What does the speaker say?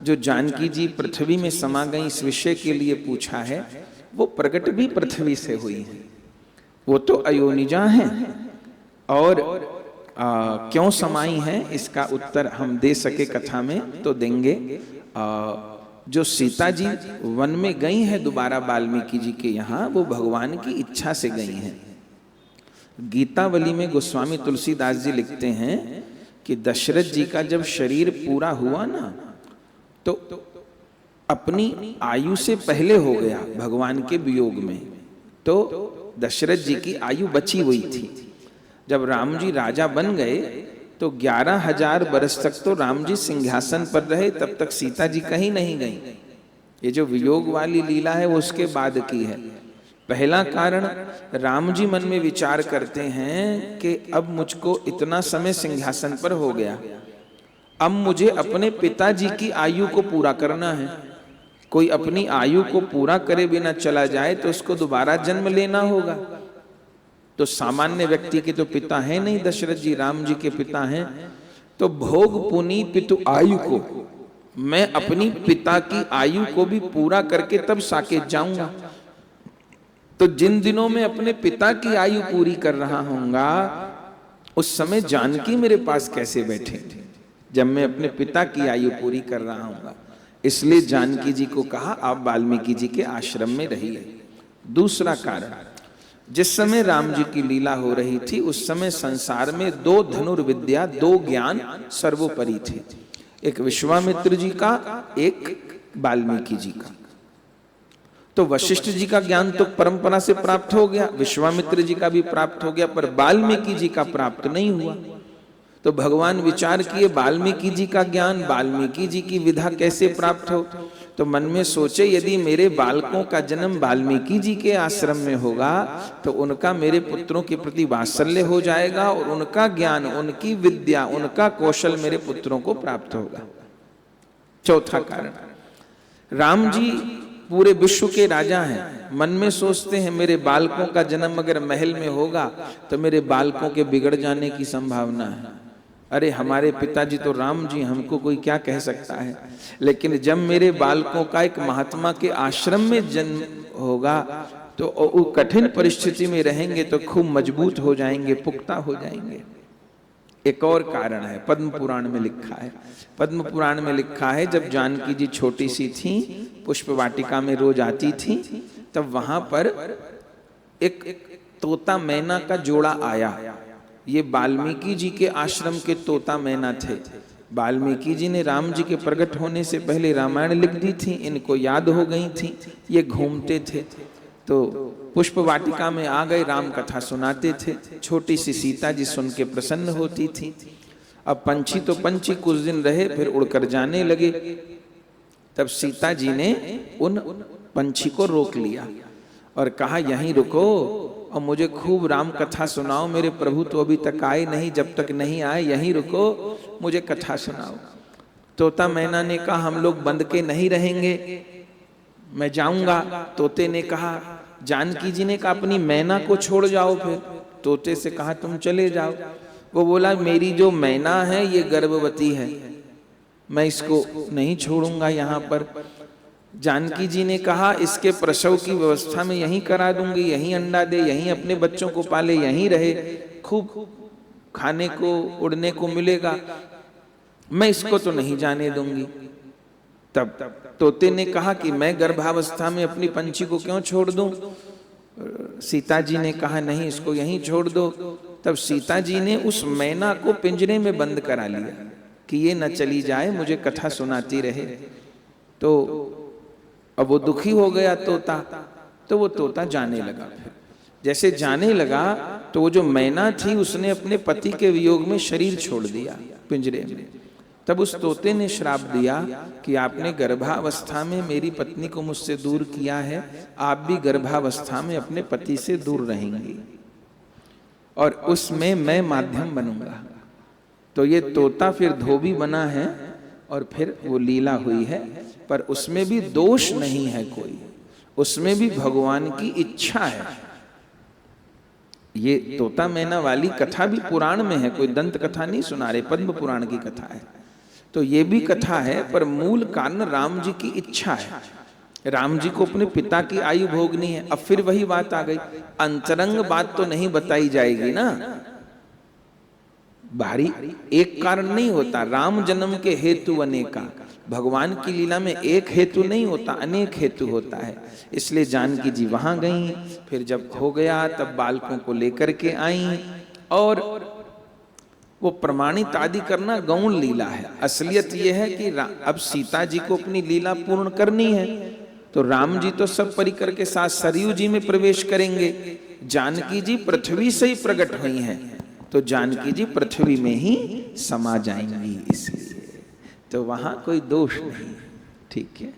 जो जानकी जी पृथ्वी में समा गई इस विषय के लिए पूछा है, वो प्रकट भी पृथ्वी से हुई है, वो तो अयोनिजा हैं। और क्यों समाई हैं इसका उत्तर हम दे सके कथा में तो देंगे। जो सीता जी वन में गई है दोबारा वाल्मीकि जी के यहाँ, वो भगवान की इच्छा से गई हैं। गीतावली में गोस्वामी तुलसीदास जी लिखते हैं कि दशरथ जी का जब शरीर पूरा हुआ ना, तो अपनी आयु से पहले हो गया भगवान के वियोग में, तो दशरथ जी की आयु बची हुई थी। जब राम जी राजा बन गए तो 11,000 बरस तक तो राम जी सिंहासन पर रहे, तब तक सीता जी कहीं नहीं गई। ये जो वियोग वाली लीला है वो उसके बाद की है। पहला कारण, राम जी मन में विचार करते हैं कि अब मुझको इतना समय सिंहासन पर हो गया, अब मुझे अपने पिताजी की आयु को पूरा करना है। कोई अपनी आयु को पूरा करे बिना चला जाए तो उसको दोबारा जन्म लेना होगा। तो सामान्य व्यक्ति के तो पिता है नहीं, दशरथ जी राम जी के पिता हैं। तो भोग पुनी पितु आयु को मैं अपनी पिता की आयु को भी पूरा करके तब साकेत जाऊंगा। तो जिन दिनों में अपने पिता की आयु पूरी कर रहा हूंगा, उस समय जानकी मेरे पास कैसे बैठे जब मैं अपने पिता की आयु पूरी कर रहा हूंगा। इसलिए जानकी जी को कहा आप वाल्मीकि जी के आश्रम में रहिए। दूसरा कारण, जिस समय राम जी की लीला हो रही थी उस समय संसार में 2 धनुर्विद्या, 2 ज्ञान सर्वोपरि थे। एक विश्वामित्र जी का, एक वाल्मीकि जी का। तो वशिष्ठ जी का ज्ञान तो परंपरा से प्राप्त हो गया, विश्वामित्र जी का भी प्राप्त हो गया, पर वाल्मीकि जी का प्राप्त नहीं हुआ। तो भगवान विचार किए वाल्मीकि जी का ज्ञान, वाल्मीकि जी की विधा कैसे प्राप्त हो। तो मन में सोचे यदि मेरे बालकों का जन्म वाल्मीकि जी के आश्रम में होगा तो उनका मेरे पुत्रों के प्रति वात्सल्य हो जाएगा और उनका ज्ञान, उनकी विद्या, उनका कौशल मेरे पुत्रों को प्राप्त होगा। चौथा कारण, राम जी पूरे विश्व के राजा हैं, मन में सोचते हैं मेरे बालकों का जन्म अगर महल में होगा तो मेरे बालकों के बिगड़ जाने की संभावना है। अरे हमारे पिताजी तो राम जी, हमको कोई क्या कह सकता है। लेकिन जब मेरे बालकों का एक महात्मा के आश्रम में जन्म होगा तो वो कठिन परिस्थिति में रहेंगे तो खूब मजबूत हो जाएंगे, पुख्ता हो जाएंगे। एक और कारण है, पद्म पुराण में लिखा है। पद्म पुराण में लिखा है जब जानकी जी छोटी सी थी, पुष्प वाटिका में रोज आती थी, तब वहां पर एक तोता मैना का जोड़ा आया। ये वाल्मीकि जी के आश्रम के तोता मैना थे। वाल्मीकि जी ने राम जी के प्रकट होने से पहले रामायण लिख दी थी, इनको याद हो गई थी, ये घूमते थे तो पुष्प वाटिका में आ गए, राम कथा सुनाते थे। छोटी सी सीता जी सुन के प्रसन्न होती थी। अब पंछी तो पंछी कुछ दिन रहे, फिर उड़कर जाने लगे। तब सीता जी ने उन पंछी को रोक लिया और कहा यहीं रुको और मुझे खूब राम कथा सुनाओ। मेरे प्रभु तो अभी तक आए नहीं, जब तक नहीं आए यहीं रुको, मुझे कथा सुनाओ। तोता मैना ने कहा हम लोग बंद के नहीं रहेंगे, मैं जाऊंगा। तोते ने कहा, जानकी जी ने कहा अपनी मैना को छोड़ जाओ। फिर तोते से कहा तुम चले जाओ। वो बोला मेरी जो मैना है ये गर्भवती है, मैं इसको नहीं छोड़ूंगा यहाँ पर। जानकी जी ने कहा इसके प्रसव की व्यवस्था में यहीं करा दूंगी, यहीं अंडा दे, यहीं अपने बच्चों को पाले, यहीं रहे, खूब खाने को उड़ने को मिलेगा, मैं इसको तो नहीं जाने दूंगी। तब तोते ने कहा कि मैं गर्भावस्था में अपनी पंछी को क्यों छोड़ दूं। सीता जी ने कहा नहीं, इसको यहीं छोड़ दो। तब सीता जी ने उस मैना को पिंजरे में बंद करा लिया कि ये न चली जाए, मुझे कथा सुनाती रहे। तो अब वो दुखी हो गया तोता, तो वो तोता जाने लगा। फिर जैसे जाने लगा तो वो जो मैना थी उसने अपने पति के वियोग में शरीर छोड़ दिया पिंजरे में। तब उस तोते ने श्राप दिया कि आपने गर्भावस्था में मेरी पत्नी को मुझसे दूर किया है, आप भी गर्भावस्था में अपने पति से दूर रहेंगी और उसमें मैं माध्यम बनूंगा। तो ये तोता फिर धोबी बना है और फिर वो लीला हुई है, पर उसमें भी दोष नहीं है कोई, उसमें भी भगवान की इच्छा है। ये तोता मैना वाली कथा भी पुराण में है, कोई दंत कथा नहीं सुना रहे, पद्म पुराण की कथा है। तो ये भी कथा है, पर मूल कारण राम जी की इच्छा है। राम जी को अपने पिता की आयु भोगनी है। अब फिर वही बात आ गई, अंतरंग बात तो नहीं बताई जाएगी ना, बाहरी एक कारण नहीं होता। राम जन्म के हेतु अनेका, भगवान की लीला में एक हेतु नहीं होता, अनेक हेतु होता है। इसलिए जानकी जी वहां गई, फिर जब हो गया तब बालकों को लेकर के आई, और वो प्रमाणित आदि करना गौण लीला है। असलियत ये है कि अब सीता जी को अपनी लीला पूर्ण करनी है, तो राम जी तो सब परिकर के साथ सरयू जी में प्रवेश करेंगे, जानकी जी पृथ्वी से ही प्रकट हुई हैं, तो जानकी जी पृथ्वी में ही समा जाएंगी, इसलिए तो वहां कोई दोष नहीं। ठीक है।